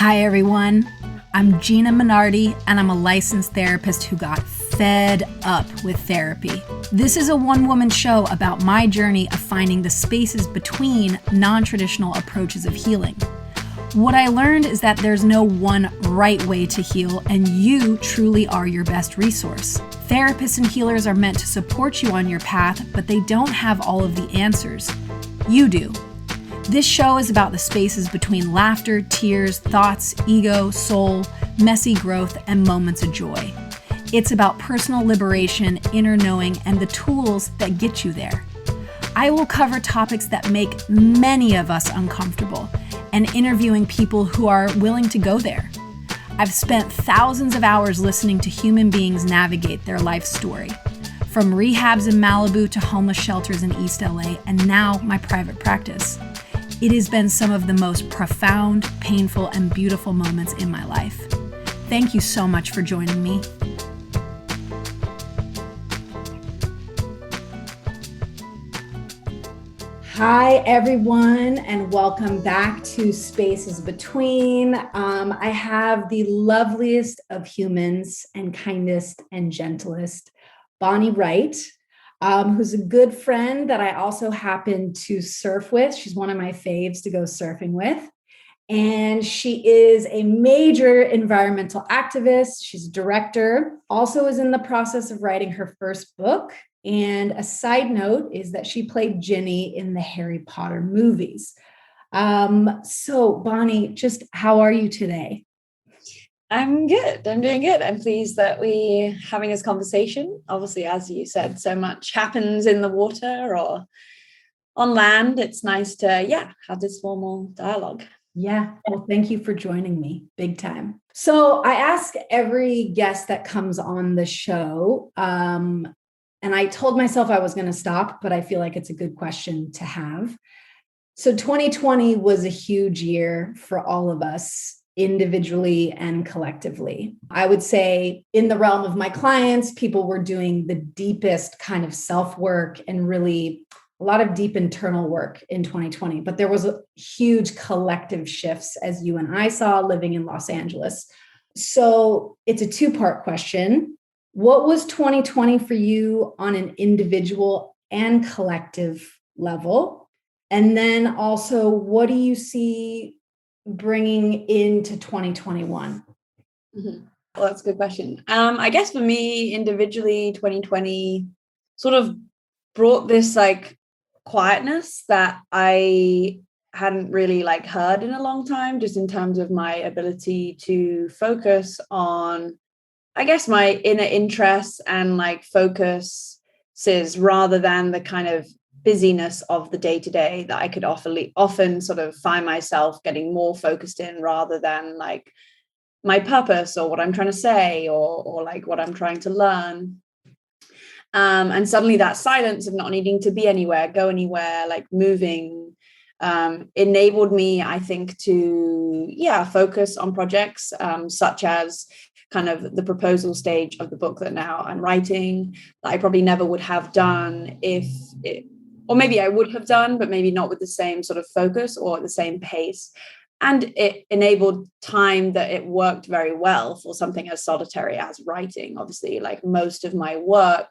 Hi, everyone. I'm Gina Minardi, and I'm a licensed therapist who got fed up with therapy. This is a one-woman show about my journey of finding the spaces between non-traditional approaches of healing. What I learned is that there's no one right way to heal, and you truly are your best resource. Therapists and healers are meant to support you on your path, but they don't have all of the answers. You do. This show is about the spaces between laughter, tears, thoughts, ego, soul, messy growth, and moments of joy. It's about personal liberation, inner knowing, and the tools that get you there. I will cover topics that make many of us uncomfortable and interviewing people who are willing to go there. I've spent thousands of hours listening to human beings navigate their life story, from rehabs in Malibu to homeless shelters in East LA, and now my private practice. It has been some of the most profound, painful, and beautiful moments in my life. Thank you so much for joining me. Hi, everyone, and welcome back to Spaces Between. I have the loveliest of humans and kindest and gentlest, Bonnie Wright, who's a good friend that I also happen to surf with. She's one of my faves to go surfing with. And she is a major environmental activist. She's a director, also is in the process of writing her first book. And a side note is that she played Ginny in the Harry Potter movies. So Bonnie, just how are you today? I'm good. I'm doing good. I'm pleased that we're having this conversation. Obviously, as you said, so much happens in the water or on land. It's nice to, have this formal dialogue. Yeah. Well, thank you for joining me. Big time. So I ask every guest that comes on the show, and I told myself I was going to stop, but I feel like it's a good question to have. So 2020 was a huge year for all of us, individually and collectively. I would say in the realm of my clients, people were doing the deepest kind of self-work and really a lot of deep internal work in 2020. But there was a huge collective shifts, as you and I saw living in Los Angeles. So it's a two-part question. What was 2020 for you on an individual and collective level? And then also, what do you see bringing into 2021? Mm-hmm. Well, that's a good question. I guess for me individually, 2020 sort of brought this like quietness that I hadn't really like heard in a long time, just in terms of my ability to focus on, I guess, my inner interests and like focuses rather than the kind of busyness of the day-to-day that I could often sort of find myself getting more focused in rather than like my purpose or what I'm trying to say or like what I'm trying to learn. And suddenly that silence of not needing to be anywhere, go anywhere, like moving, enabled me, I think, to focus on projects such as kind of the proposal stage of the book that now I'm writing, that I probably never would have done or maybe I would have done, but maybe not with the same sort of focus or at the same pace. And it enabled time that it worked very well for something as solitary as writing. Obviously, like most of my work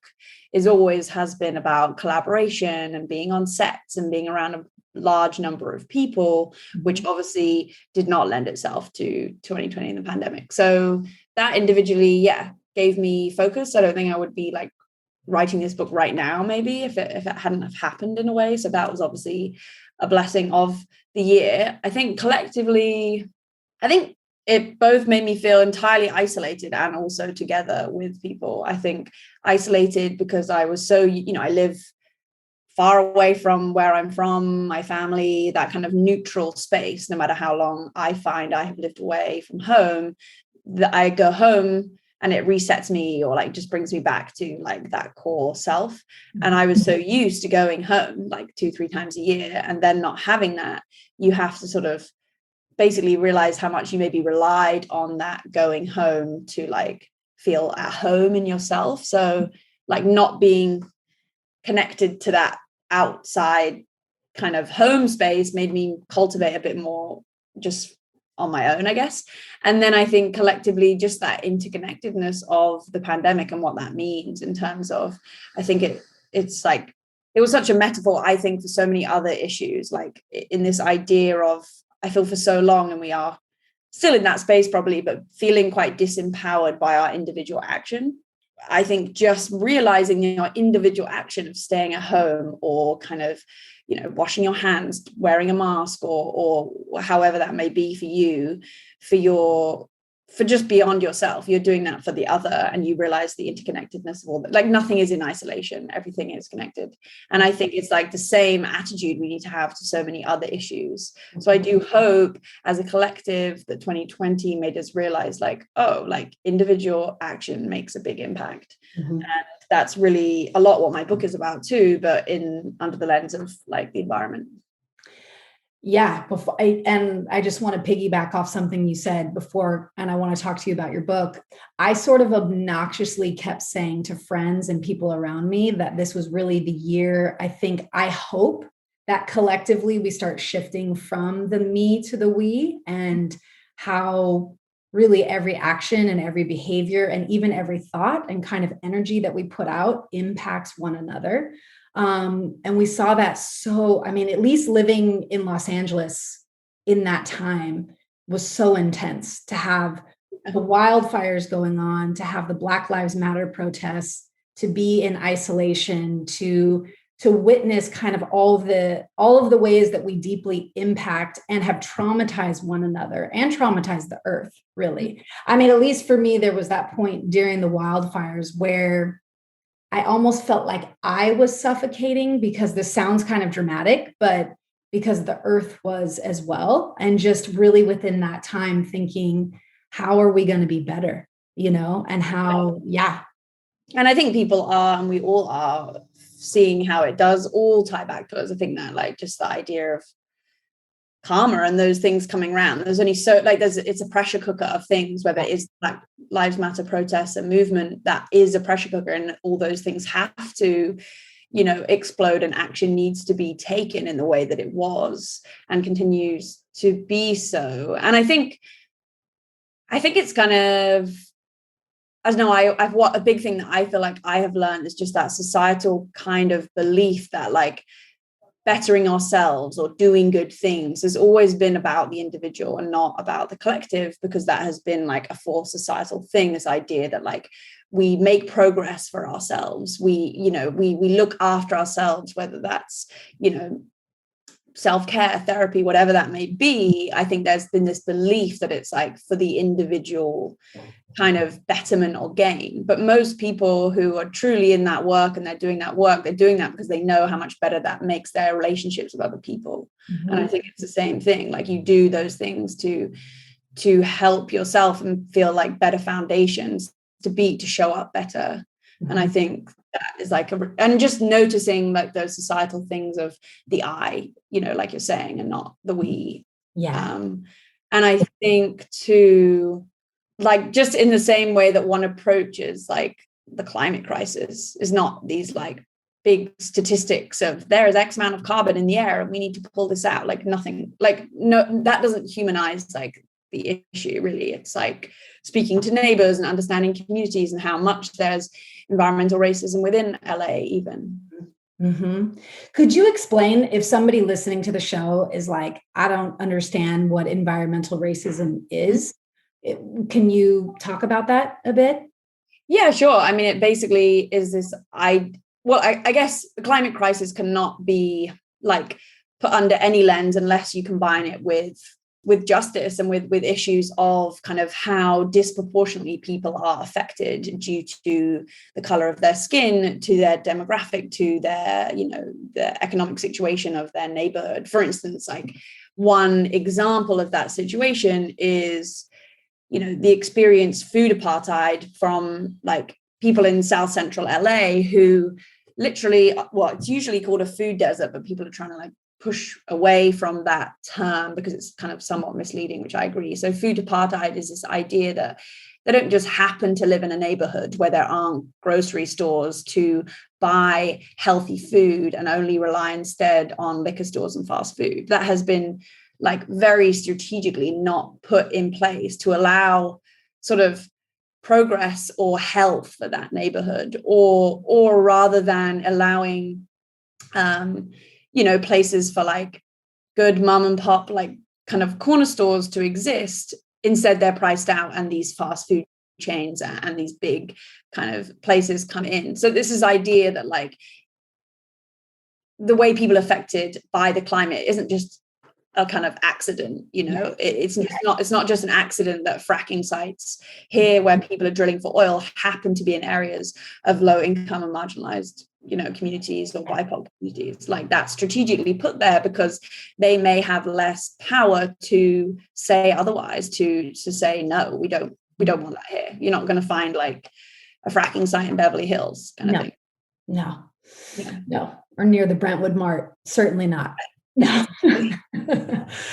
has been about collaboration and being on sets and being around a large number of people, which obviously did not lend itself to 2020 in the pandemic. So that individually, gave me focus. I don't think I would be like writing this book right now, maybe if it hadn't have happened in a way. So that was obviously a blessing of the year. I think collectively, it both made me feel entirely isolated and also together with people. I think isolated because I was so, I live far away from where I'm from, my family, that kind of neutral space. No matter how long I find I have lived away from home, that I go home and it resets me or like just brings me back to like that core self. And I was so used to going home like 2-3 times a year, and then not having that, you have to sort of basically realize how much you maybe relied on that going home to like feel at home in yourself. So like not being connected to that outside kind of home space made me cultivate a bit more just on my own, I guess. And then I think collectively, just that interconnectedness of the pandemic and what that means in terms of, I think it's like, it was such a metaphor, I think, for so many other issues, like in this idea of, I feel for so long, and we are still in that space probably, but feeling quite disempowered by our individual action. I think just realizing your individual action of staying at home, or kind of, washing your hands, wearing a mask, or however that may be for you, for just beyond yourself, you're doing that for the other, and you realize the interconnectedness of all that. Like, nothing is in isolation, everything is connected. And I think it's like the same attitude we need to have to so many other issues. So I do hope as a collective that 2020 made us realize, like, oh, like individual action makes a big impact. And that's really a lot what my book is about too, but under the lens of like the environment. Yeah. I just want to piggyback off something you said before, and I want to talk to you about your book. I sort of obnoxiously kept saying to friends and people around me that this was really the year. I hope that collectively we start shifting from the me to the we, and how really every action and every behavior and even every thought and kind of energy that we put out impacts one another. And we saw that. So, I mean, at least living in Los Angeles in that time was so intense, to have the wildfires going on, to have the Black Lives Matter protests, to be in isolation, to witness kind of all of the ways that we deeply impact and have traumatized one another and traumatized the earth, really. I mean, at least for me, there was that point during the wildfires where I almost felt like I was suffocating, because this sounds kind of dramatic, but because the earth was as well. And just really within that time thinking, how are we going to be better? And how, yeah. And I think people are, and we all are, seeing how it does all tie back to us. I think that, like, just the idea of karma and those things coming around, there's only so, like, it's a pressure cooker of things, whether it's Black Lives Matter protests and movement, that is a pressure cooker, and all those things have to, explode, and action needs to be taken in the way that it was and continues to be so. And I think it's kind of, I don't know, I've what a big thing that I feel like I have learned is just that societal kind of belief that, like, bettering ourselves or doing good things has always been about the individual and not about the collective, because that has been like a full societal thing, this idea that, like, we make progress for ourselves, we look after ourselves, whether that's self-care, therapy, whatever that may be. I think there's been this belief that it's like for the individual kind of betterment or gain. But most people who are truly in that work and they're doing that work, they're doing that because they know how much better that makes their relationships with other people. And I think it's the same thing. Like, you do those things to help yourself and feel like better foundations to show up better. And I think that is like and just noticing, like, those societal things of the I, like you're saying, and not the we. Yeah. And I think too, like, just in the same way that one approaches, like, the climate crisis is not these, like, big statistics of there is X amount of carbon in the air and we need to pull this out, like, nothing, like, no, that doesn't humanize, like, the issue, really. It's like speaking to neighbors and understanding communities and how much there's environmental racism within LA even. Could you explain, if somebody listening to the show is like, I don't understand what environmental racism is, can you talk about that a bit? Yeah, sure. I mean, it basically is this, I guess the climate crisis cannot be, like, put under any lens unless you combine it with justice and with issues of kind of how disproportionately people are affected due to the color of their skin, to their demographic, to their, the economic situation of their neighborhood. For instance, like, one example of that situation is, the experienced food apartheid from, like, people in South Central LA who literally, it's usually called a food desert, but people are trying to, like, push away from that term because it's kind of somewhat misleading, which I agree. So food apartheid is this idea that they don't just happen to live in a neighborhood where there aren't grocery stores to buy healthy food and only rely instead on liquor stores and fast food. That has been like very strategically not put in place to allow sort of progress or health for that neighborhood, or rather than allowing places for like good mom and pop like kind of corner stores to exist. Instead they're priced out and these fast food chains and these big kind of places come in. So this is idea that like the way people are affected by the climate isn't just a kind of accident, it's not just an accident that fracking sites here where people are drilling for oil happen to be in areas of low income and marginalized communities or BIPOC communities. Like that's strategically put there because they may have less power to say otherwise, to say no, we don't want that here. You're not going to find like a fracking site in Beverly Hills kind of thing. No, or near the Brentwood Mart, certainly not. No.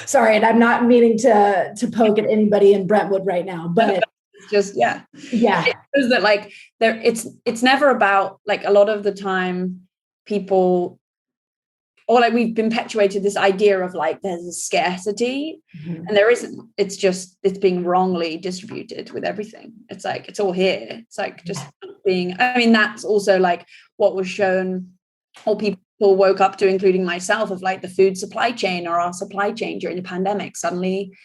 Sorry, and I'm not meaning to poke at anybody in Brentwood right now, but it's just it is that like there it's never about like a lot of the time people, or like we've perpetuated this idea of like there's a scarcity, and there isn't. It's just it's being wrongly distributed with everything. It's like it's all here. It's like just being. I mean, that's also like what was shown, or people woke up to, including myself, of like the food supply chain or our supply chain during the pandemic. Suddenly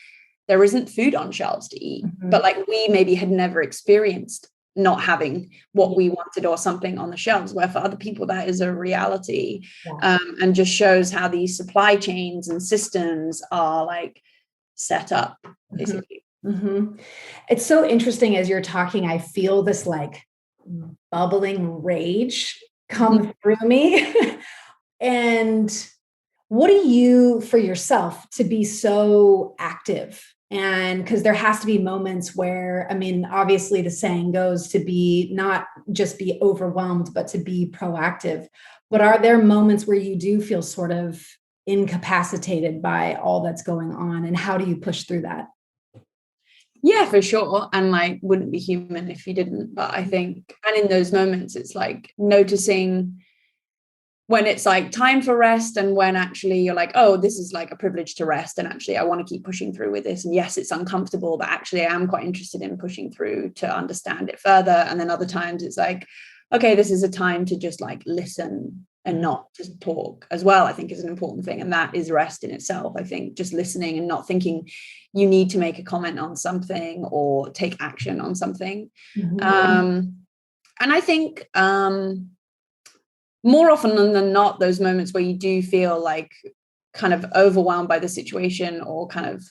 there isn't food on shelves to eat, but like we maybe had never experienced not having what we wanted or something on the shelves, where for other people that is a reality. And just shows how these supply chains and systems are like set up basically. It's so interesting as you're talking, I feel this like bubbling rage come through me. And what do you, for yourself, to be so active? And because there has to be moments where, I mean, obviously the saying goes to be not just be overwhelmed, but to be proactive. But are there moments where you do feel sort of incapacitated by all that's going on? And how do you push through that? Yeah, for sure. And like, wouldn't be human if you didn't. But I think, and in those moments, it's like noticing when it's like time for rest, and when actually you're like, oh, this is like a privilege to rest, and actually I want to keep pushing through with this, and yes, it's uncomfortable, but actually I am quite interested in pushing through to understand it further. And then other times it's like, okay, this is a time to just like listen and not just talk as well, I think is an important thing, and that is rest in itself. I think just listening and not thinking you need to make a comment on something or take action on something. And I think more often than not, those moments where you do feel like kind of overwhelmed by the situation or kind of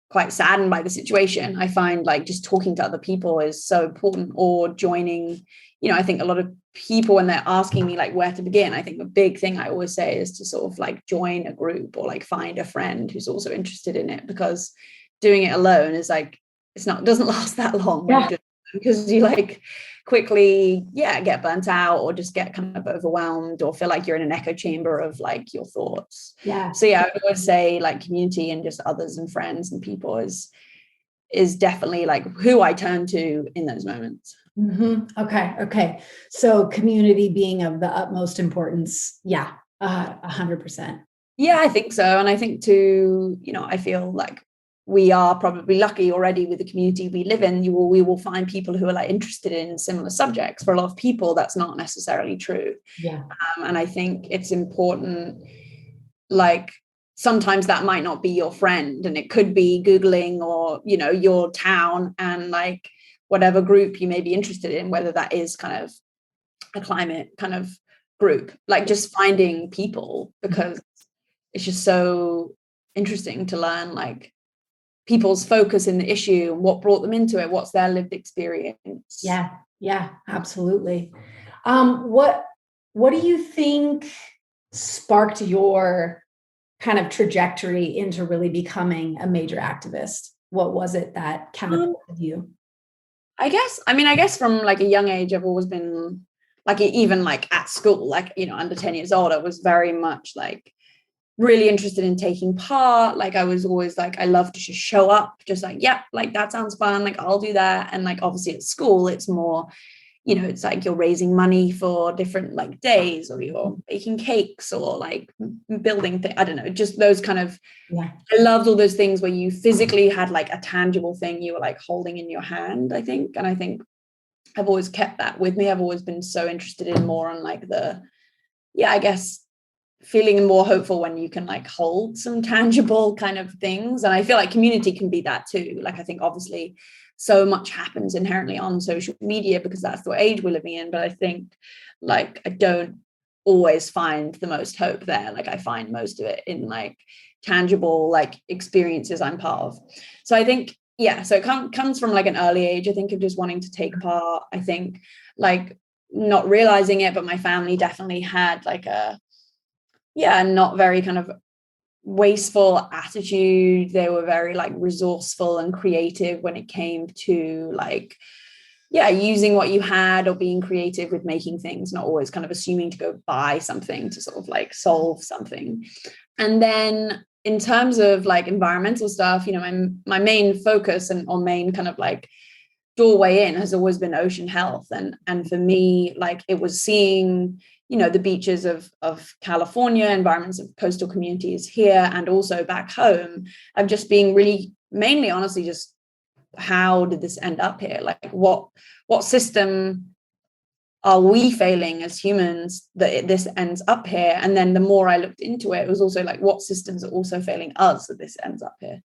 quite saddened by the situation, I find like just talking to other people is so important, or joining, I think a lot of people, when they're asking me like where to begin, I think the big thing I always say is to sort of like join a group or like find a friend who's also interested in it, because doing it alone is like, doesn't last that long. Because you like quickly get burnt out, or just get kind of overwhelmed, or feel like you're in an echo chamber of like your thoughts. So I would always say like community and just others and friends and people is definitely like who I turn to in those moments. Okay. So community being of the utmost importance. 100%. Yeah, I think so. And I think too, I feel like we are probably lucky already with the community we live in. We will find people who are like interested in similar subjects. For a lot of people, that's not necessarily true. And I think it's important, like sometimes that might not be your friend, and it could be Googling or, your town and like whatever group you may be interested in, whether that is kind of a climate kind of group, like just finding people, because it's just so interesting to learn like people's focus in the issue and what brought them into it, what's their lived experience. Yeah, absolutely. What do you think sparked your kind of trajectory into really becoming a major activist? What was it that catapulted you? I guess from like a young age, I've always been like, even like at school, like, under 10 years old, I was very much like really interested in taking part. Like I was always like, I love to just show up, just like, like that sounds fun, like I'll do that. And like obviously at school it's more, it's like you're raising money for different like days, or you're baking cakes, or like building things. I don't know, just those kind of, I loved all those things where you physically had like a tangible thing you were like holding in your hand, I think. And I think I've always kept that with me. I've always been so interested in more on like I guess feeling more hopeful when you can like hold some tangible kind of things. And I feel like community can be that too. Like, I think obviously so much happens inherently on social media because that's the age we're living in. But I think like I don't always find the most hope there. Like I find most of it in like tangible like experiences I'm part of. So I think, so it comes from like an early age, I think, of just wanting to take part. I think like not realizing it, but my family definitely had like a not very kind of wasteful attitude. They were very like resourceful and creative when it came to like using what you had or being creative with making things, not always kind of assuming to go buy something to sort of like solve something. And then in terms of like environmental stuff, my main focus or main kind of like doorway in has always been ocean health. And for me, like it was seeing the beaches of California, environments of coastal communities here and also back home, of just being really mainly honestly just, how did this end up here? Like what system are we failing as humans that this ends up here? And then the more I looked into it, it was also like, what systems are also failing us that this ends up here?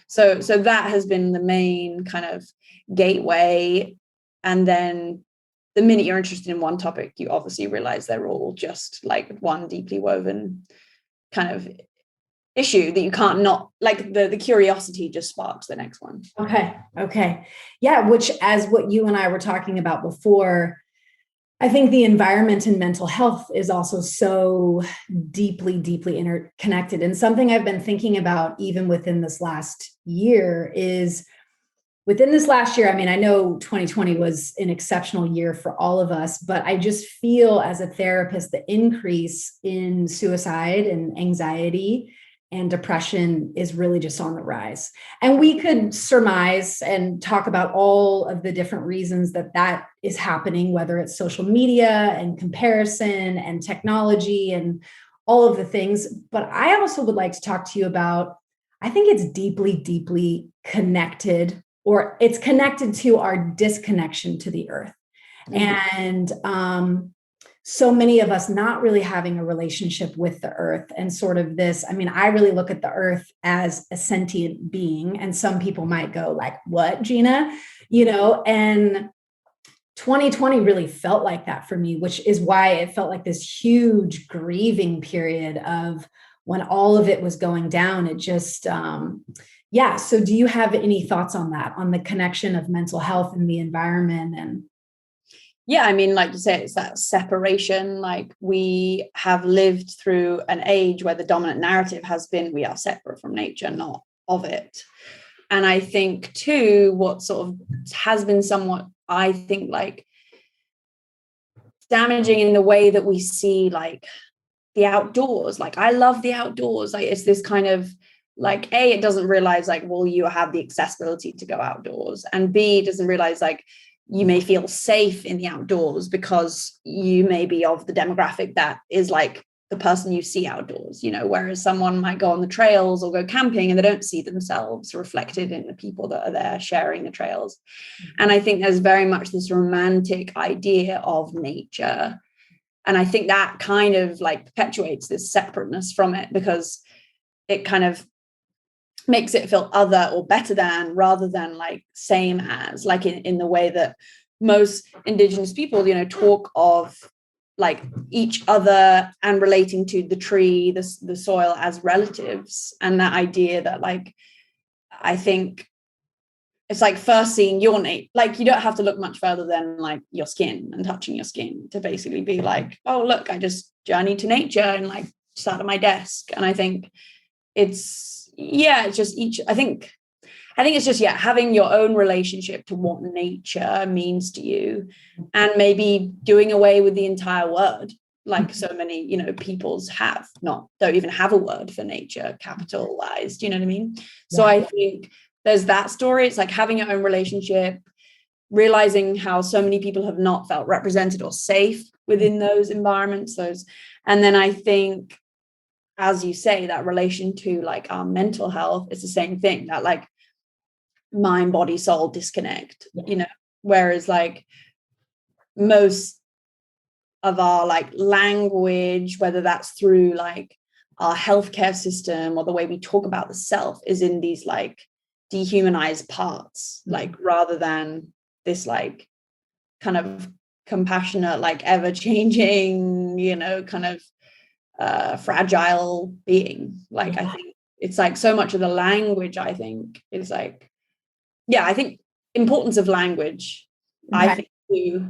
So that has been the main kind of gateway. And then the minute you're interested in one topic, you obviously realize they're all just like one deeply woven kind of issue that you can't not, like the curiosity just sparks the next one. Okay. Yeah, which, as what you and I were talking about before, I think the environment and mental health is also so deeply, deeply interconnected. And something I've been thinking about even within this last year is, I mean, I know 2020 was an exceptional year for all of us, but I just feel as a therapist, the increase in suicide and anxiety and depression is really just on the rise. And we could surmise and talk about all of the different reasons that is happening, whether it's social media and comparison and technology and all of the things. But I also would like to talk to you about, I think it's deeply, deeply connected, or it's connected to our disconnection to the earth. And so many of us not really having a relationship with the earth, and sort of this, I mean, I really look at the earth as a sentient being, and some people might go like, what, Gina? And 2020 really felt like that for me, which is why it felt like this huge grieving period of when all of it was going down. It just, So do you have any thoughts on that, on the connection of mental health and the environment? And I mean, like you say, it's that separation. Like we have lived through an age where the dominant narrative has been, we are separate from nature, not of it. And I think too, what sort of has been somewhat, I think, like damaging in the way that we see like the outdoors. Like I love the outdoors. Like it's this kind of like, A, it doesn't realize like, well, you have the accessibility to go outdoors. And B, it doesn't realize like, you may feel safe in the outdoors because you may be of the demographic that is like the person you see outdoors, whereas someone might go on the trails or go camping and they don't see themselves reflected in the people that are there sharing the trails. And I think there's very much this romantic idea of nature. And I think that kind of like perpetuates this separateness from it, because it kind of makes it feel other or better than, rather than like same as, like in the way that most Indigenous people, talk of like each other and relating to the tree, the soil as relatives. And that idea that like, I think it's like first seeing your nature, like you don't have to look much further than like your skin and touching your skin to basically be like, oh, look, I just journeyed to nature and like sat at my desk. And I think it's just I think it's just, having your own relationship to what nature means to you, and maybe doing away with the entire word, like so many, peoples don't even have a word for nature capitalized, you know what I mean? So I think there's that story. It's like having your own relationship, realizing how so many people have not felt represented or safe within those environments. And then I think, as you say, that relation to like our mental health is the same thing, that like mind, body, soul disconnect, whereas like most of our like language, whether that's through like our healthcare system or the way we talk about the self, is in these like dehumanized parts, like rather than this like kind of compassionate, like ever changing, kind of fragile being. Like, I think it's like so much of the language, I think, is like, I think importance of language, I think too,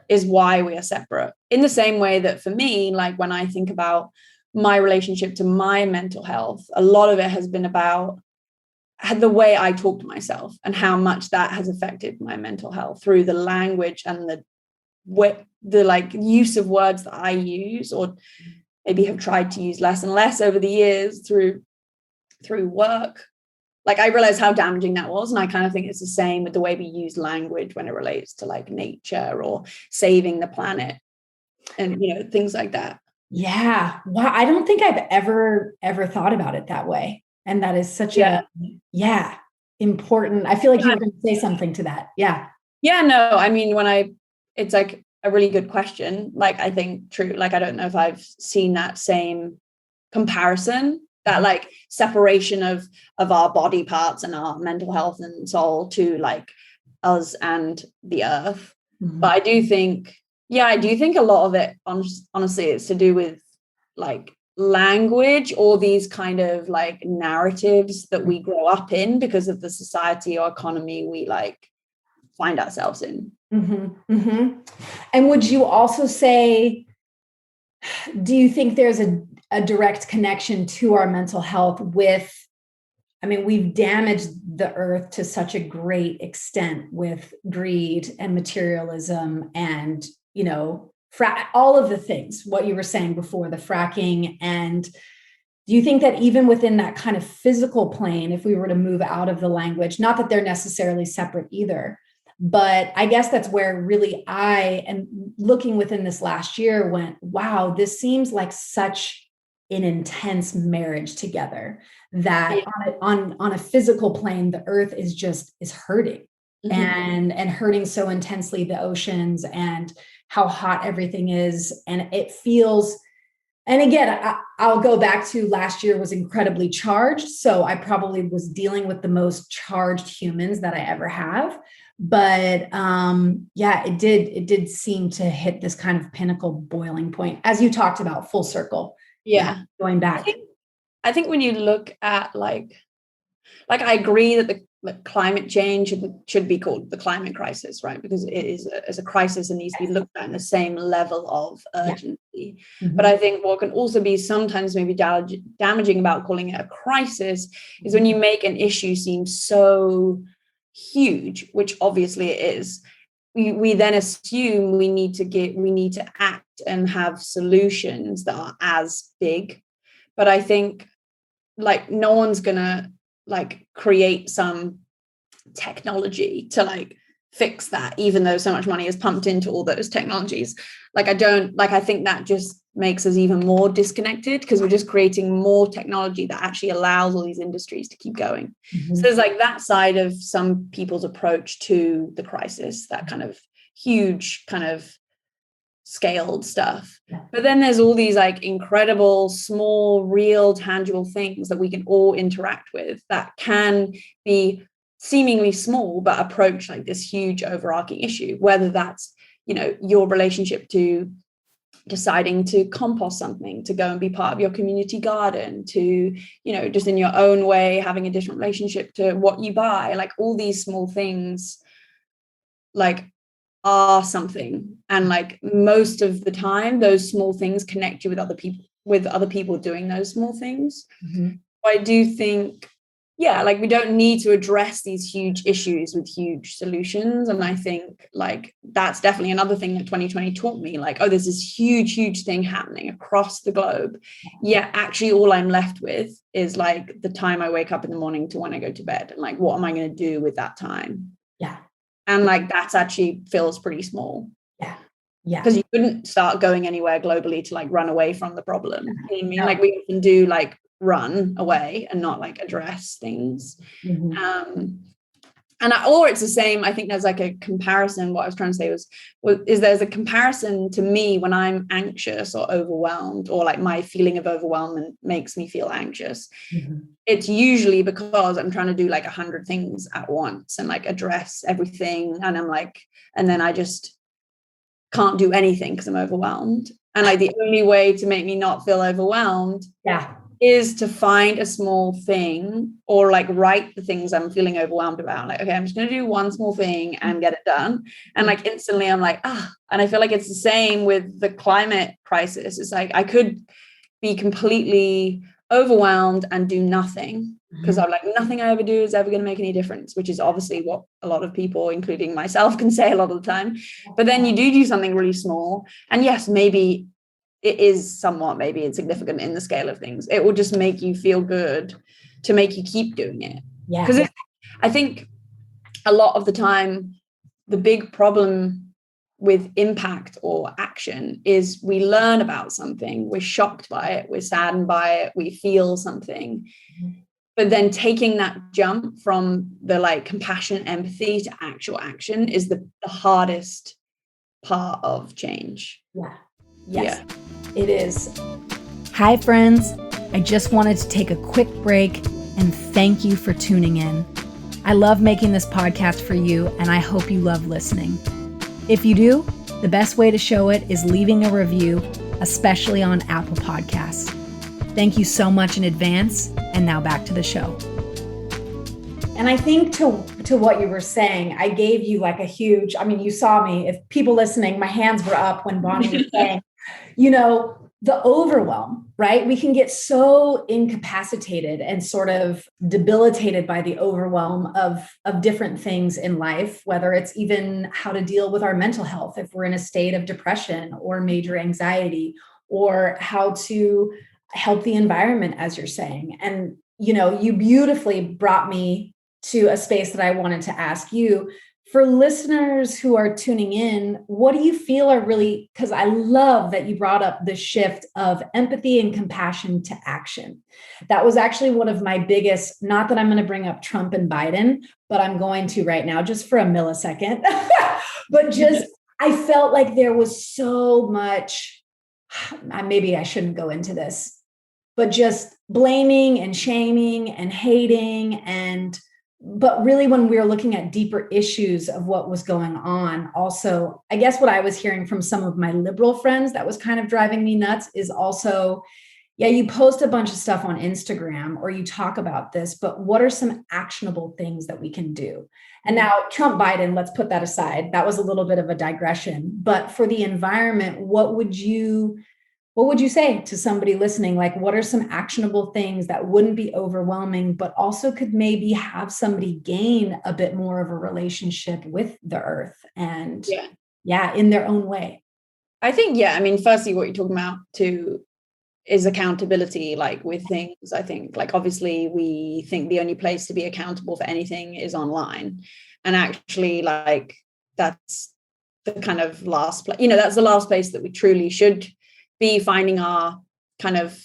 is why we are separate. In the same way that for me, like when I think about my relationship to my mental health, a lot of it has been about the way I talk to myself and how much that has affected my mental health through the language and the like use of words that I use, or maybe have tried to use less and less over the years through work. Like I realized how damaging that was. And I kind of think it's the same with the way we use language when it relates to like nature or saving the planet and, things like that. Yeah. Wow. I don't think I've ever thought about it that way. And that is such a important. I feel like you were going to say something to that. Yeah. Yeah, no, I mean, it's like a really good question. Like, I think true. Like, I don't know if I've seen that same comparison, that like separation of our body parts and our mental health and soul to like us and the earth. But I do think a lot of it, honestly, it's to do with like language or these kind of like narratives that we grow up in because of the society or economy we like find ourselves in. And would you also say, do you think there's a direct connection to our mental health with, I mean, we've damaged the earth to such a great extent with greed and materialism and, all of the things, what you were saying before, the fracking. And do you think that even within that kind of physical plane, if we were to move out of the language, not that they're necessarily separate either, but I guess that's where really I am looking within this last year went, wow, this seems like such an intense marriage together that on a physical plane, the earth is hurting and hurting so intensely, the oceans and how hot everything is. And it feels, and again, I'll go back to last year was incredibly charged. So I probably was dealing with the most charged humans that I ever have. But it did seem to hit this kind of pinnacle boiling point, as you talked about, full circle. Going back. I think when you look at like I agree that the climate change should be called the climate crisis, right? Because it is as a crisis and needs to be looked at in the same level of urgency. But I think what can also be sometimes maybe damaging about calling it a crisis is when you make an issue seem so huge, which obviously it is. We then assume we need to act and have solutions that are as big. But I think like no one's gonna like create some technology to like fix that, even though so much money is pumped into all those technologies. I think that just makes us even more disconnected because we're just creating more technology that actually allows all these industries to keep going. So there's like that side of some people's approach to the crisis, that kind of huge kind of scaled stuff. But then there's all these like incredible, small, real, tangible things that we can all interact with that can be seemingly small, but approach like this huge overarching issue, whether that's, your relationship to deciding to compost something, to go and be part of your community garden, to, just in your own way, having a different relationship to what you buy, like all these small things, like are something. And like most of the time, those small things connect you with other people doing those small things. I do think, like we don't need to address these huge issues with huge solutions. And I think like that's definitely another thing that 2020 taught me, like, oh, there's this huge thing happening across the globe. Yeah, actually all I'm left with is like the time I wake up in the morning to when I go to bed, and like what am I going to do with that time? And like, that's actually feels pretty small. Yeah. Yeah. Because you couldn't start going anywhere globally to like run away from the problem. You know what I mean? No. Like, we often do like run away and not like address things. Mm-hmm. Or it's the same. I think there's like a comparison. What I was trying to say is there's a comparison to me when I'm anxious or overwhelmed, or like my feeling of overwhelmment makes me feel anxious. Mm-hmm. It's usually because I'm trying to do like 100 things at once and like address everything. And I'm like, and then I just can't do anything because I'm overwhelmed. And like, the only way to make me not feel overwhelmed is to find a small thing, or like write the things I'm feeling overwhelmed about. Like, okay, I'm just going to do one small thing and get it done. And like, instantly I'm like, and I feel like it's the same with the climate crisis. It's like, I could be completely overwhelmed and do nothing, because I'm like, nothing I ever do is ever going to make any difference, which is obviously what a lot of people, including myself, can say a lot of the time. But then you do something really small, and yes, maybe it is somewhat maybe insignificant in the scale of things. It will just make you feel good to make you keep doing it. Yeah. Because I think a lot of the time, the big problem with impact or action is we learn about something, we're shocked by it, we're saddened by it, we feel something. But then taking that jump from the like compassion, empathy to actual action is the hardest part of change. Yeah. Yes, it is. Hi, friends. I just wanted to take a quick break and thank you for tuning in. I love making this podcast for you, and I hope you love listening. If you do, the best way to show it is leaving a review, especially on Apple Podcasts. Thank you so much in advance, and now back to the show. And I think to what you were saying, I gave you like a huge, I mean, you saw me, if people listening, my hands were up when Bonnie was saying, the overwhelm, right? We can get so incapacitated and sort of debilitated by the overwhelm of different things in life, whether it's even how to deal with our mental health, if we're in a state of depression or major anxiety, or how to help the environment, as you're saying. And, you beautifully brought me to a space that I wanted to ask you. For listeners who are tuning in, what do you feel are really, because I love that you brought up the shift of empathy and compassion to action. That was actually one of my biggest, not that I'm going to bring up Trump and Biden, but I'm going to right now just for a millisecond. But just, I felt like there was so much, maybe I shouldn't go into this, but just blaming and shaming and hating but really when we were looking at deeper issues of what was going on, also, I guess what I was hearing from some of my liberal friends that was kind of driving me nuts is also, you post a bunch of stuff on Instagram or you talk about this, but what are some actionable things that we can do? And now Trump, Biden, let's put that aside. That was a little bit of a digression, but for the environment, what would you say to somebody listening? Like, what are some actionable things that wouldn't be overwhelming, but also could maybe have somebody gain a bit more of a relationship with the earth and in their own way? I think, firstly, what you're talking about too is accountability, like with things. I think, like, obviously we think the only place to be accountable for anything is online. And actually, like, that's the kind of last place, that's the last place that we truly should be finding our kind of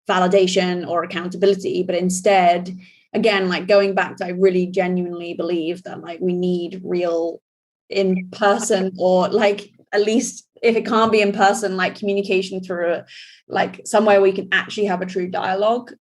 validation or accountability. But instead, again, like going back to, I really genuinely believe that like we need real in person, or like at least if it can't be in person, like communication through like somewhere we can actually have a true dialogue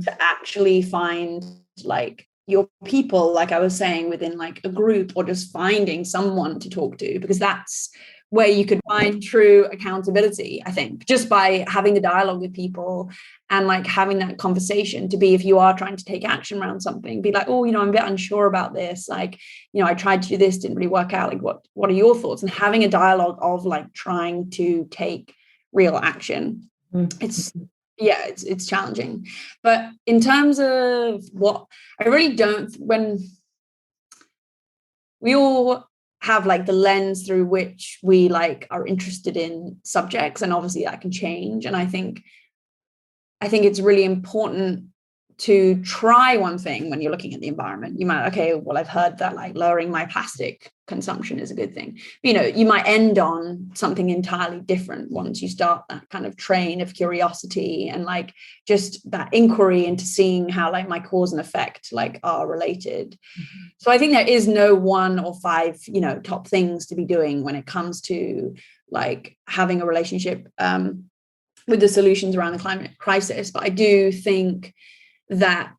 to actually find like your people, like I was saying, within like a group, or just finding someone to talk to, because that's where you could find true accountability, I think, just by having the dialogue with people and like having that conversation to be, if you are trying to take action around something, be like, oh, I'm a bit unsure about this. Like, I tried to do this, didn't really work out. Like, what are your thoughts? And having a dialogue of like trying to take real action. It's challenging. But in terms of what I really don't, when we all have like the lens through which we like are interested in subjects, and obviously that can change. And I think it's really important to try one thing when you're looking at the environment. You might, okay, well, I've heard that like lowering my plastic consumption is a good thing. You know, you might end on something entirely different once you start that kind of train of curiosity and like just that inquiry into seeing how like my cause and effect like are related. Mm-hmm. So I think there is no 1 or 5, you know, top things to be doing when it comes to like having a relationship with the solutions around the climate crisis. But I do think that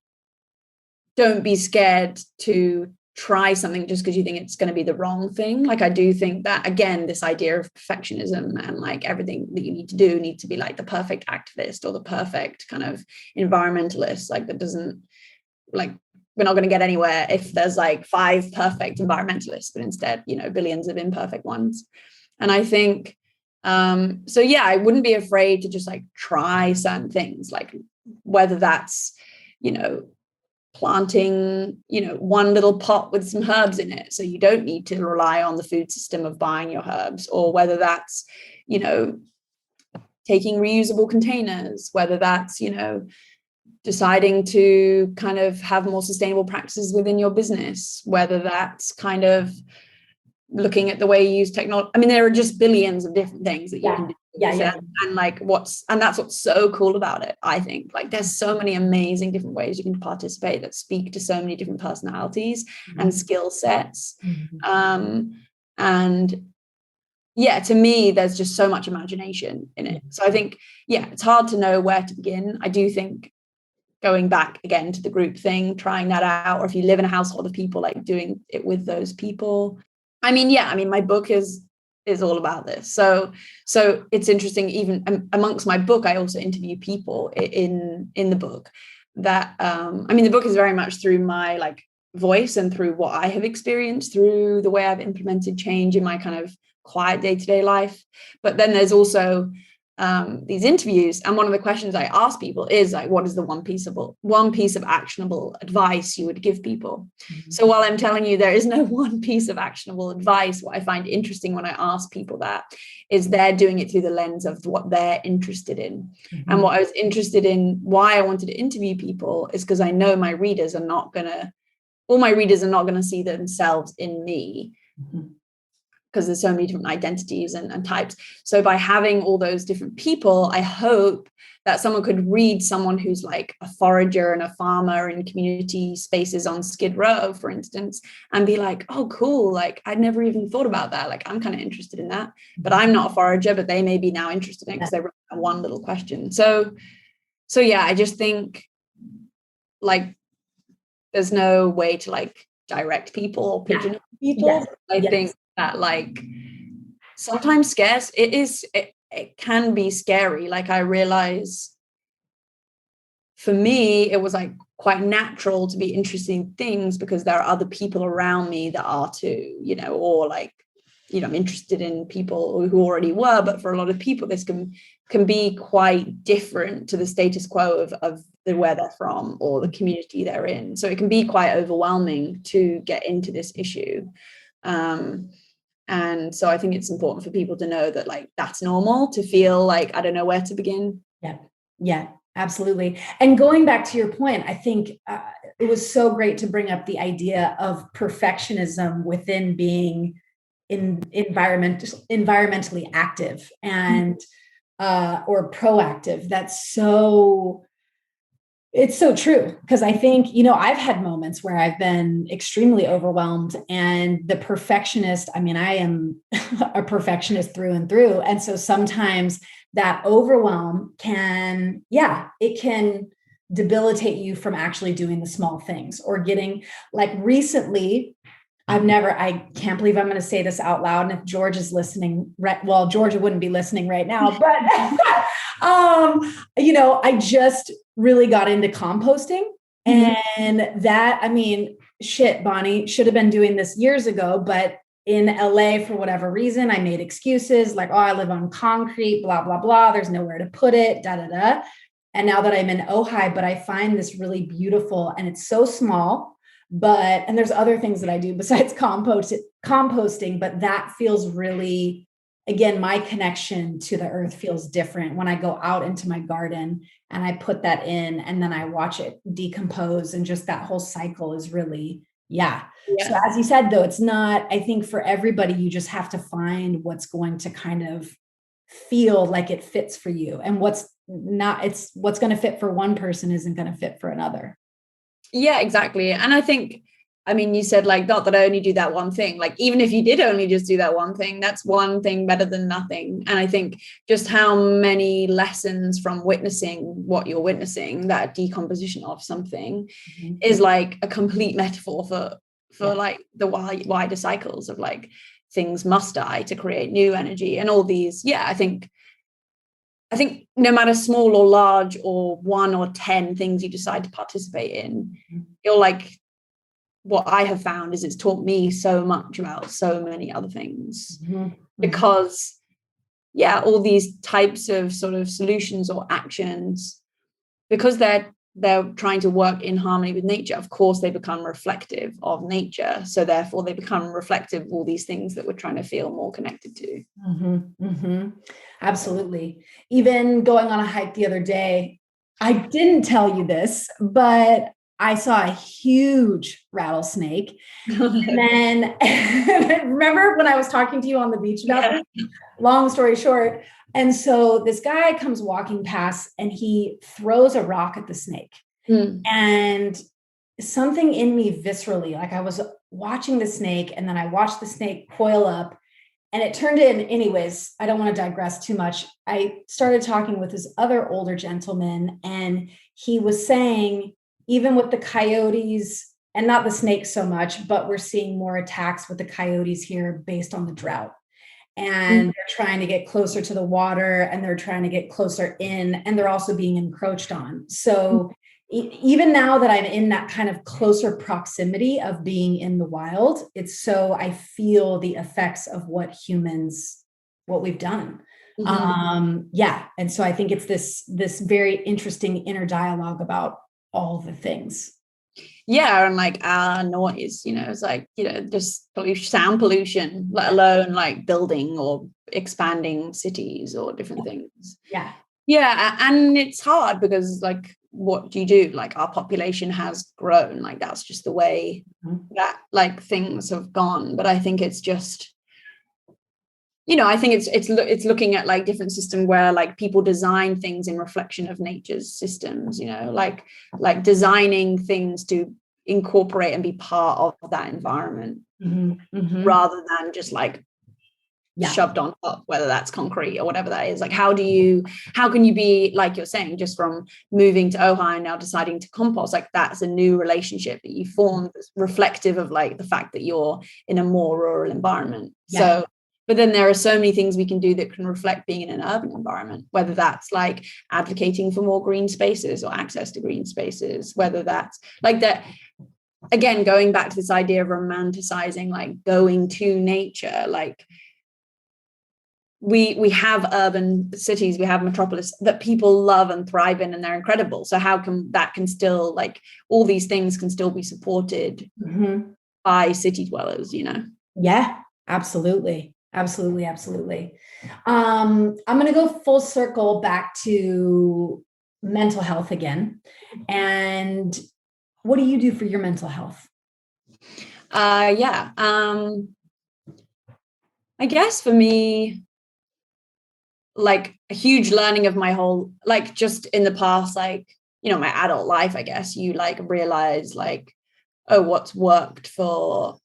don't be scared to try something just because you think it's going to be the wrong thing. Like I do think that, again, this idea of perfectionism and like everything that you need to do needs to be like the perfect activist or the perfect kind of environmentalist. Like that doesn't, like, we're not going to get anywhere if there's like 5 perfect environmentalists, but instead, you know, billions of imperfect ones. And I think, so yeah, I wouldn't be afraid to just like try certain things, like whether that's, you know, planting, you know, one little pot with some herbs in it, so you don't need to rely on the food system of buying your herbs, or whether that's, you know, taking reusable containers, whether that's, you know, deciding to kind of have more sustainable practices within your business, whether that's kind of looking at the way you use technology. I mean, there are just billions of different things that you can do. And like that's what's so cool about it. I think like there's so many amazing different ways you can participate that speak to so many different personalities and skill sets. And yeah, to me, there's just so much imagination in it. So I think, yeah, it's hard to know where to begin. I do think going back again to the group thing, trying that out, or if you live in a household of people, like doing it with those people. I mean, yeah, I mean, my book is all about this. So it's interesting, even amongst my book, I also interview people in the book that, I mean, the book is very much through my like voice and through what I have experienced through the way I've implemented change in my kind of quiet day-to-day life. But then there's also these interviews, and one of the questions I ask people is like, what is the one piece of actionable advice you would give people? Mm-hmm. So while I'm telling you there is no one piece of actionable advice, what I find interesting when I ask people that is they're doing it through the lens of what they're interested in. Mm-hmm. And what I was interested in, why I wanted to interview people, is because I know my readers are not going to see themselves in me. Mm-hmm. Because there's so many different identities and types. So by having all those different people, I hope that someone could read someone who's like a forager and a farmer in community spaces on Skid Row, for instance, and be like, oh, cool. Like, I'd never even thought about that. Like, I'm kind of interested in that, but I'm not a forager, but they may be now interested in it because they wrote one little question. So yeah, I just think like, there's no way to like direct people or pigeonhole people. Yes. I think that like sometimes it can be scary. Like I realize for me, it was like quite natural to be interested in things because there are other people around me that are too, you know, or like, you know, I'm interested in people who already were, but for a lot of people, this can be quite different to the status quo of where they're from or the community they're in. So it can be quite overwhelming to get into this issue. And so I think it's important for people to know that like, that's normal to feel like, I don't know where to begin. Yeah, absolutely. And going back to your point, I think it was so great to bring up the idea of perfectionism within being environmentally active and or proactive. It's so true, because I think, you know, I've had moments where I've been extremely overwhelmed, and the perfectionist, I mean, I am a perfectionist through and through. And so sometimes that overwhelm can debilitate you from actually doing the small things or getting, like, recently, I can't believe I'm going to say this out loud. And if George is listening, well, Georgia wouldn't be listening right now, but, you know, I just really got into composting, and that, I mean, shit, Bonnie, should have been doing this years ago, but in LA, for whatever reason, I made excuses like, oh, I live on concrete, blah, blah, blah. There's nowhere to put it, da, da, da. And now that I'm in Ojai, but I find this really beautiful, and it's so small. And there's other things that I do besides composting, but that feels really, again, my connection to the earth feels different when I go out into my garden and I put that in and then I watch it decompose, and just that whole cycle is really, yeah. So as you said, though, it's not, I think for everybody, you just have to find what's going to kind of feel like it fits for you, and what's not, it's what's going to fit for one person isn't going to fit for another. Yeah, exactly. And I think, I mean, you said like, not that I only do that one thing, like even if you did only just do that one thing, that's one thing better than nothing. And I think just how many lessons from witnessing what you're witnessing, that decomposition of something, is like a complete metaphor for like the wider cycles of like things must die to create new energy and all these. Yeah, I think no matter small or large or 1 or 10 things you decide to participate in, you're like, what I have found is it's taught me so much about so many other things, because all these types of sort of solutions or actions, because they're trying to work in harmony with nature, of course they become reflective of nature, so therefore they become reflective of all these things that we're trying to feel more connected to. Absolutely. Even going on a hike the other day, I didn't tell you this, but I saw a huge rattlesnake. And then remember when I was talking to you on the beach about this? Long story short. And so this guy comes walking past and he throws a rock at the snake. And something in me viscerally, like I was watching the snake and then I watched the snake coil up, and it turned in, anyways, I don't want to digress too much. I started talking with this other older gentleman, and he was saying, even with the coyotes, and not the snakes so much, but we're seeing more attacks with the coyotes here based on the drought. And they're trying to get closer to the water, and they're trying to get closer in, and they're also being encroached on. So even now that I'm in that kind of closer proximity of being in the wild, it's so I feel the effects of what we've done. And so I think it's this very interesting inner dialogue about all the things. Yeah, and like noise, it's like, just sound pollution, let alone like building or expanding cities or different things. Yeah, and it's hard because like, what do you do? Like, our population has grown, like that's just the way that like things have gone. But I think it's just, I think it's looking at like different systems where like people design things in reflection of nature's systems, like designing things to incorporate and be part of that environment, rather than just like shoved on top, whether that's concrete or whatever that is. Like, how can you be, like you're saying, just from moving to Ojai and now deciding to compost, like that's a new relationship that you form that's reflective of like the fact that you're in a more rural environment. So but then there are so many things we can do that can reflect being in an urban environment, whether that's like advocating for more green spaces or access to green spaces, whether that's like that. Again, going back to this idea of romanticizing, like going to nature, like we have urban cities, we have metropolis that people love and thrive in, and they're incredible. So how can that can still, like, all these things can still be supported by city dwellers, Yeah, absolutely. Absolutely. I'm going to go full circle back to mental health again. And what do you do for your mental health? I guess for me, like a huge learning of my whole, like just in the past, like, my adult life, I guess you like realize like, oh, what's worked for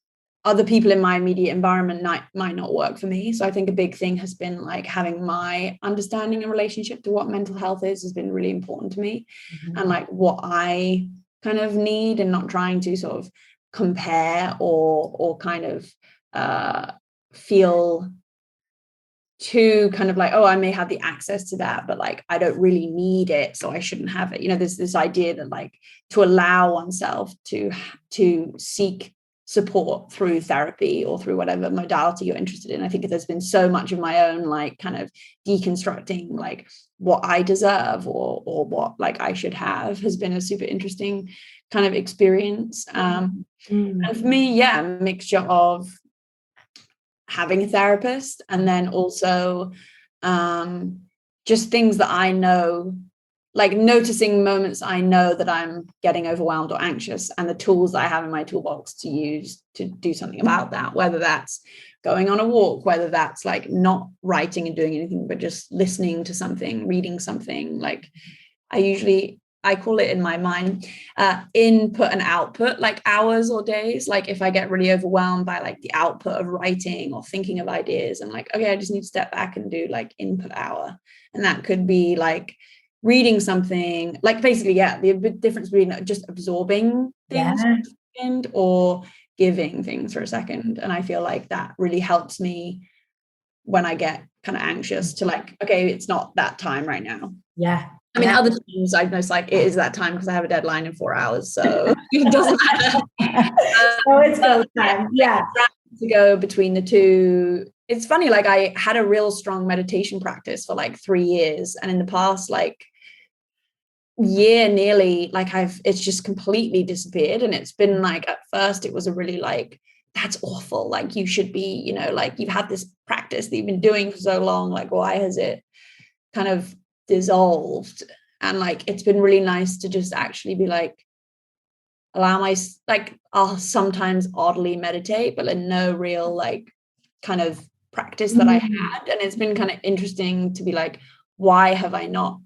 other people in my immediate environment might not work for me. So I think a big thing has been like having my understanding and relationship to what mental health is has been really important to me, and like what I kind of need, and not trying to sort of compare or kind of feel too kind of like, oh, I may have the access to that, but like I don't really need it, so I shouldn't have it. There's this idea that like to allow oneself to seek support through therapy or through whatever modality you're interested in. I think there's been so much of my own like kind of deconstructing like what I deserve or what like I should have has been a super interesting kind of experience. And for me, a mixture of having a therapist, and then also just things that I know, like noticing moments I know that I'm getting overwhelmed or anxious, and the tools that I have in my toolbox to use to do something about that, whether that's going on a walk, whether that's like not writing and doing anything, but just listening to something, reading something. Like I call it in my mind, input and output, like hours or days. Like if I get really overwhelmed by like the output of writing or thinking of ideas, I'm like, okay, I just need to step back and do like input hour. And that could be like reading something, like basically, the difference between just absorbing things for a second or giving things for a second. And I feel like that really helps me when I get kind of anxious to like, okay, it's not that time right now. Yeah. I mean, other times I know it's like, it is that time because I have a deadline in 4 hours. So it doesn't matter. So it's go time. Yeah. To go between the two. It's funny, like I had a real strong meditation practice for like 3 years. And in the past, like year nearly, like it's just completely disappeared. And it's been like, at first it was a really like, that's awful. Like you should be, you know, like you've had this practice that you've been doing for so long. Like, why has it kind of dissolved? And like it's been really nice to just actually be like, I'll sometimes oddly meditate, but in no real like kind of practice that I had. And it's been kind of interesting to be like, why have I not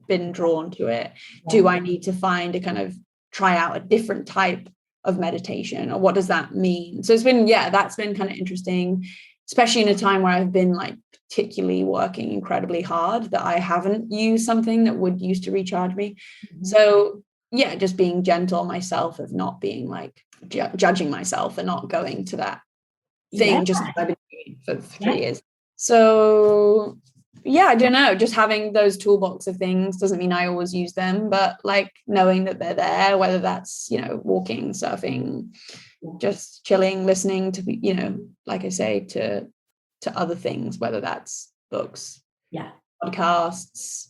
been drawn to it? Do I need to find a kind of try out a different type of meditation, or what does that mean? So it's been, that's been kind of interesting, especially in a time where I've been like particularly working incredibly hard, that I haven't used something that would used to recharge me. So just being gentle on myself, of not being like judging myself and not going to that thing just because I've been doing it for 3 years. So I don't know, just having those toolbox of things doesn't mean I always use them, but like knowing that they're there, whether that's, you know, walking, surfing, just chilling, listening to, you know, like I say, to other things, whether that's books, podcasts,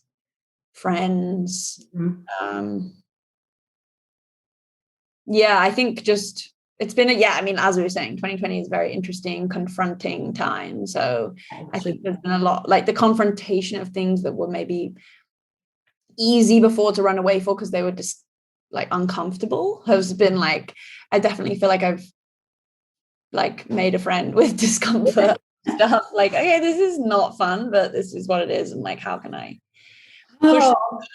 friends. I think just it's been I mean, as we were saying, 2020 is a very interesting, confronting time. So I think there's been a lot, like the confrontation of things that were maybe easy before to run away for because they were just like uncomfortable, has been like, I definitely feel like I've like made a friend with discomfort stuff. Like, okay, this is not fun, but this is what it is. And like, how can I push?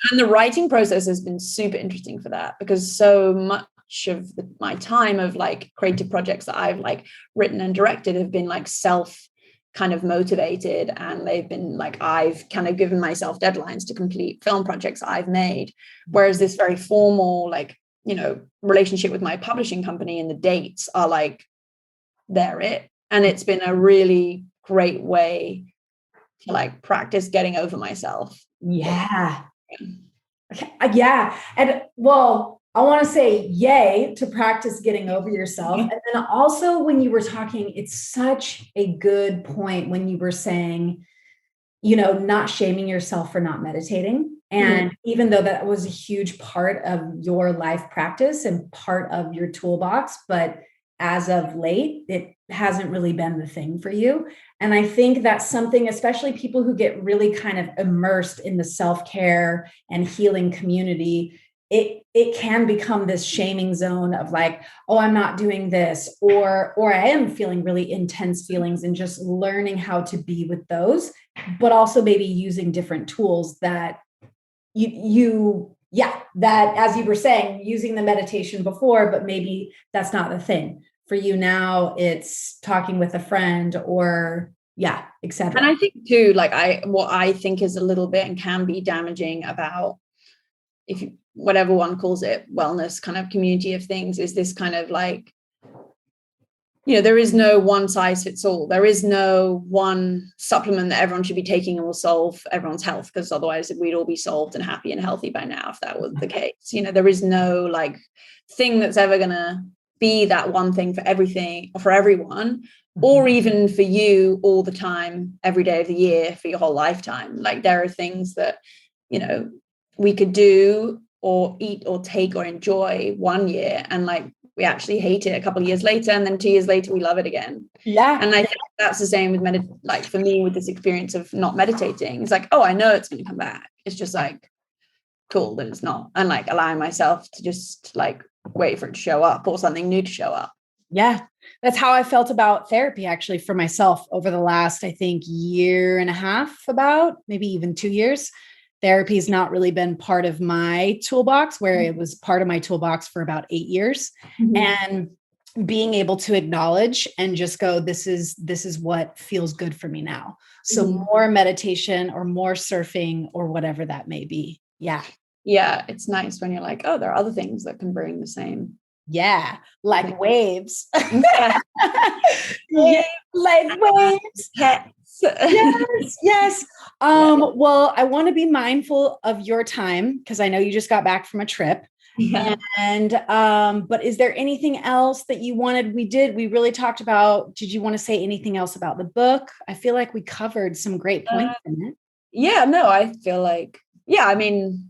And the writing process has been super interesting for that, because so much of my time of like creative projects that I've like written and directed have been like self kind of motivated, and they've been like, I've kind of given myself deadlines to complete film projects I've made, whereas this very formal, like, you know, relationship with my publishing company and the dates are like, they're it. And it's been a really great way to like practice getting over myself. And well, I want to say yay to practice getting over yourself. And then also, when you were talking, it's such a good point when you were saying, you know, not shaming yourself for not meditating. And even though that was a huge part of your life practice and part of your toolbox, but as of late, it hasn't really been the thing for you. And I think that's something, especially people who get really kind of immersed in the self-care and healing community, it can become this shaming zone of like, oh, I'm not doing this, or I am feeling really intense feelings, and just learning how to be with those, but also maybe using different tools that that, as you were saying, using the meditation before, but maybe that's not the thing for you now. It's talking with a friend or etc. And I think too, like what I think is a little bit and can be damaging about, if you, whatever one calls it, wellness kind of community of things, is this kind of like, you know, there is no one size fits all. There is no one supplement that everyone should be taking and will solve everyone's health, because otherwise we'd all be solved and happy and healthy by now if that was the case. You know, there is no like thing that's ever going to be that one thing for everything or for everyone, or even for you all the time, every day of the year, for your whole lifetime. Like there are things that, you know, we could do or eat or take or enjoy one year, and like we actually hate it a couple of years later, and then 2 years later we love it again. Yeah. And I think that's the same with like for me with this experience of not meditating. It's like, oh, I know it's going to come back. It's just like cool that it's not, and like allowing myself to just like wait for it to show up or something new to show up. Yeah. That's how I felt about therapy actually for myself over the last, I think, year and a half, about maybe even 2 years. Therapy has not really been part of my toolbox, where it was part of my toolbox for about 8 years. Mm-hmm. And being able to acknowledge and just go, this is what feels good for me now. So more meditation or more surfing or whatever that may be. Yeah. Yeah. It's nice when you're like, oh, there are other things that can bring the same. Yeah. Like waves. Yeah. Like waves. Yes. Well, I want to be mindful of your time because I know you just got back from a trip. Yeah. And but is there anything else that you wanted? We really talked about, did you want to say anything else about the book? I feel like we covered some great points in it. Yeah, no, I feel like, I mean,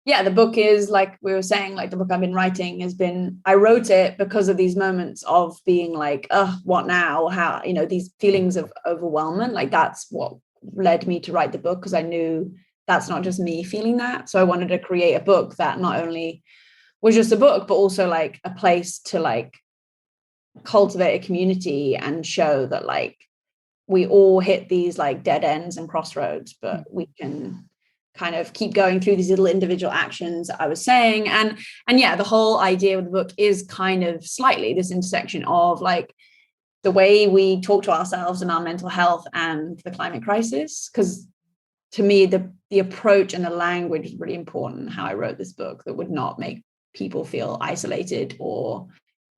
the book is, like we were saying, like the book I've been writing I wrote it because of these moments of being like, what now? How, these feelings of overwhelmment, like that's what led me to write the book, because I knew that's not just me feeling that. So I wanted to create a book that not only was just a book, but also like a place to like cultivate a community and show that like we all hit these like dead ends and crossroads, but we can kind of keep going through these little individual actions I was saying. And the whole idea of the book is kind of slightly this intersection of like the way we talk to ourselves and our mental health and the climate crisis. Because to me, the approach and the language is really important, how I wrote this book, that would not make people feel isolated, or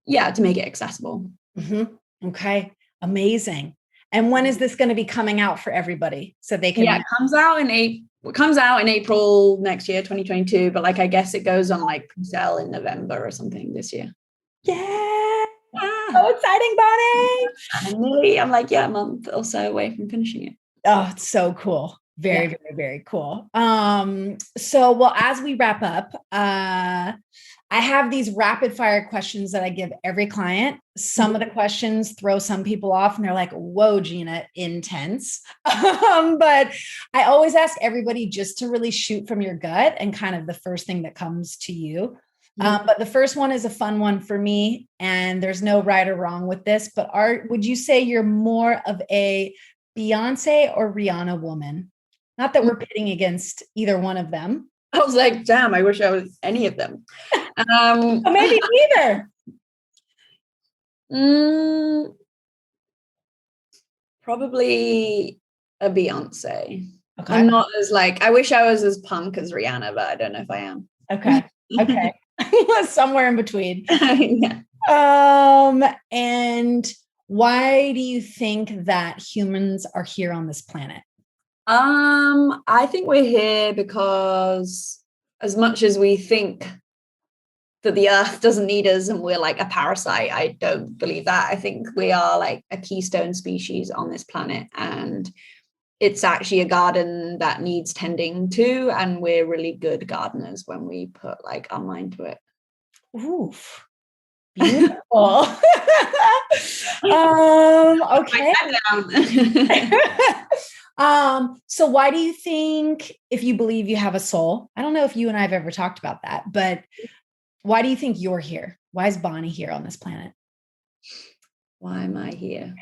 to make it accessible. Mm-hmm. Okay. Amazing. And when is this going to be coming out for everybody so they can? It comes out in April next year, 2022. But like, I guess it goes on like pre-sale in November or something this year. Yeah. So exciting, Bonnie. I'm like, a month or so away from finishing it. Oh, it's so cool. Very, very, very cool. So, well, as we wrap up, I have these rapid fire questions that I give every client. Some of the questions throw some people off and they're like, whoa, Gina, intense. But I always ask everybody just to really shoot from your gut and kind of the first thing that comes to you. But the first one is a fun one for me, and there's no right or wrong with this, but would you say you're more of a Beyonce or Rihanna woman? Not that we're pitting against either one of them. I was like, damn, I wish I was any of them. Maybe neither. Probably a Beyonce. Okay. I'm not as like, I wish I was as punk as Rihanna, but I don't know if I am. Okay. Somewhere in between. Yeah. And why do you think that humans are here on this planet? I think we're here because, as much as we think that the earth doesn't need us and we're like a parasite, I don't believe that. I think we are like a keystone species on this planet, and it's actually a garden that needs tending to, and we're really good gardeners when we put like our mind to it. Oof. Beautiful. Okay. So why do you think, if you believe you have a soul, I don't know if you and I have ever talked about that, but why do you think you're here? Why is Bonnie here on this planet? Why am I here?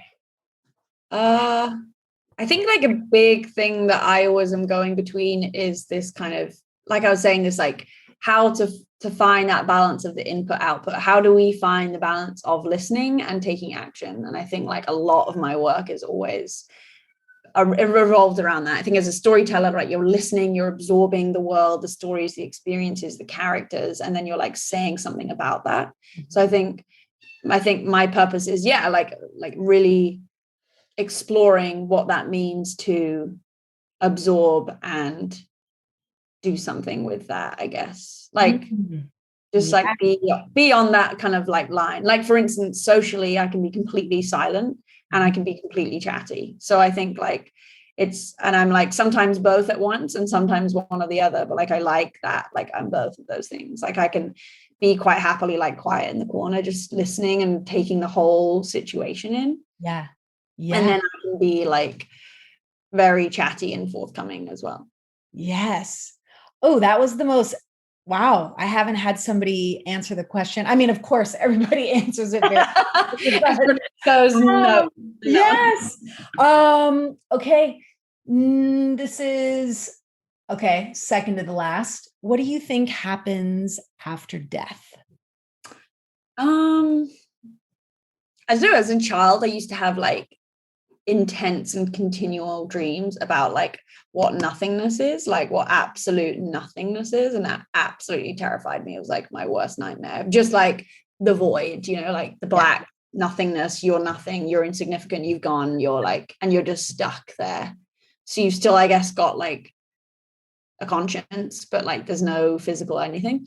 I think like a big thing that I always am going between is this kind of, like I was saying, this like how to find that balance of the input output. How do we find the balance of listening and taking action? And I think like a lot of my work is always revolved around that. I think as a storyteller, right, you're listening, you're absorbing the world, the stories, the experiences, the characters, and then you're like saying something about that. So I think my purpose is like really exploring what that means to absorb and do something with that, I guess. Like just like be on that kind of like line. Like for instance, socially, I can be completely silent and I can be completely chatty. So I think like and I'm like sometimes both at once and sometimes one or the other, but like I like that, like I'm both of those things. Like I can be quite happily like quiet in the corner, just listening and taking the whole situation in. Yeah. And then I can be like very chatty and forthcoming as well. Yes. Oh, that was the most, wow. I haven't had somebody answer the question. I mean, of course, everybody answers it very goes no. Yes. Okay. This is okay. Second to the last. What do you think happens after death? As a child, I used to have like intense and continual dreams about like what nothingness is, like what absolute nothingness is, and that absolutely terrified me. It was like my worst nightmare, just like the void, you know, like the black nothingness. You're nothing, you're insignificant, you've gone, you're like, and you're just stuck there. So you've still, I guess, got like a conscience, but like there's no physical anything.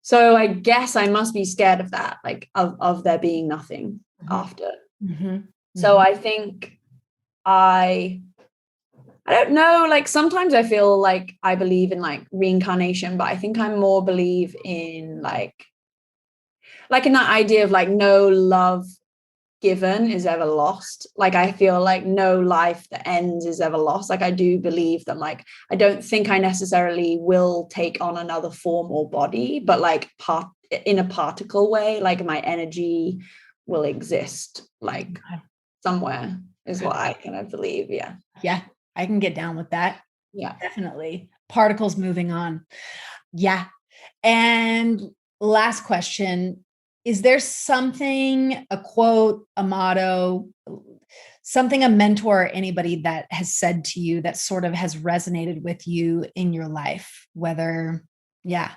So I guess I must be scared of that, like of there being nothing after. So I think I don't know, like sometimes I feel like I believe in like reincarnation, but I think I more believe in like in that idea of like no love given is ever lost. Like I feel like no life that ends is ever lost. Like I do believe that, like I don't think I necessarily will take on another form or body, but like in a particle way, like my energy will exist like somewhere is what I kind of believe. Yeah, I can get down with that. Yeah, definitely. Particles moving on. Yeah. And last question, is there something, a quote, a motto, something a mentor or anybody that has said to you that sort of has resonated with you in your life? Whether, I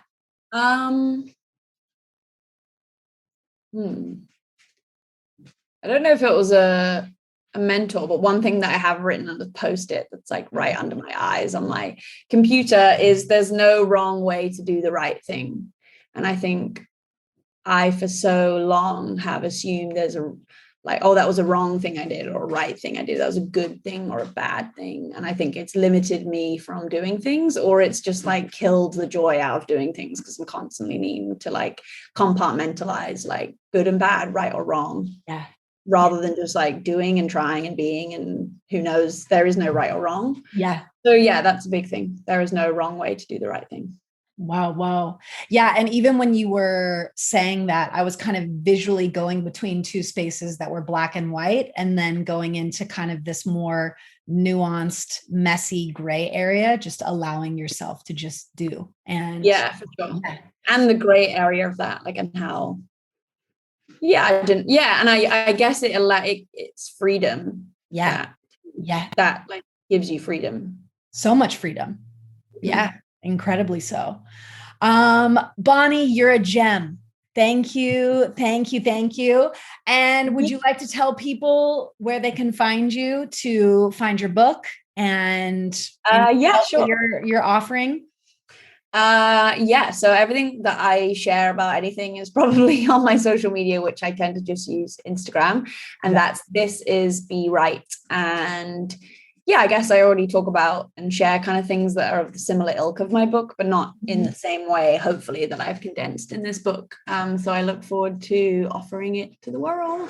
don't know if it was a mentor, but one thing that I have written on the Post-it that's like right under my eyes on my computer is there's no wrong way to do the right thing. And I think I for so long have assumed there's a like, oh, that was a wrong thing I did or a right thing I did. That was a good thing or a bad thing. And I think it's limited me from doing things, or it's just like killed the joy out of doing things because I'm constantly needing to like compartmentalize like good and bad, right or wrong. Yeah. Rather than just like doing and trying and being, and who knows, there is no right or wrong. Yeah. So yeah, that's a big thing. There is no wrong way to do the right thing. Wow. Yeah. And even when you were saying that, I was kind of visually going between two spaces that were black and white, and then going into kind of this more nuanced, messy gray area, just allowing yourself to just do. And yeah, for sure. Yeah. And the gray area of that, like, and how, and I guess it's freedom. That like gives you freedom. So much freedom. Yeah. Incredibly so. Bonnie, you're a gem. Thank you. And would you like to tell people where they can find you to find your book and sure. Your offering? So everything that I share about anything is probably on my social media, which I tend to just use Instagram, and this is Be Right. And I guess I already talk about and share kind of things that are of the similar ilk of my book, but not in the same way, hopefully, that I've condensed in this book. So I look forward to offering it to the world.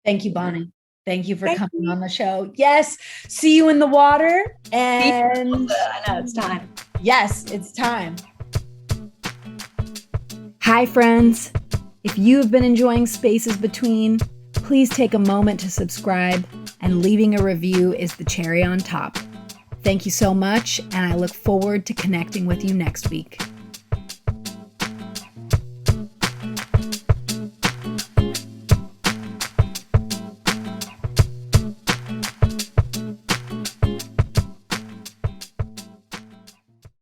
Thank you, Bonnie. Thank you for coming on the show. Yes. See you in the water. And I know it's time. Yes, it's time. Hi, friends. If you have been enjoying Spaces Between, please take a moment to subscribe, and leaving a review is the cherry on top. Thank you so much, and I look forward to connecting with you next week.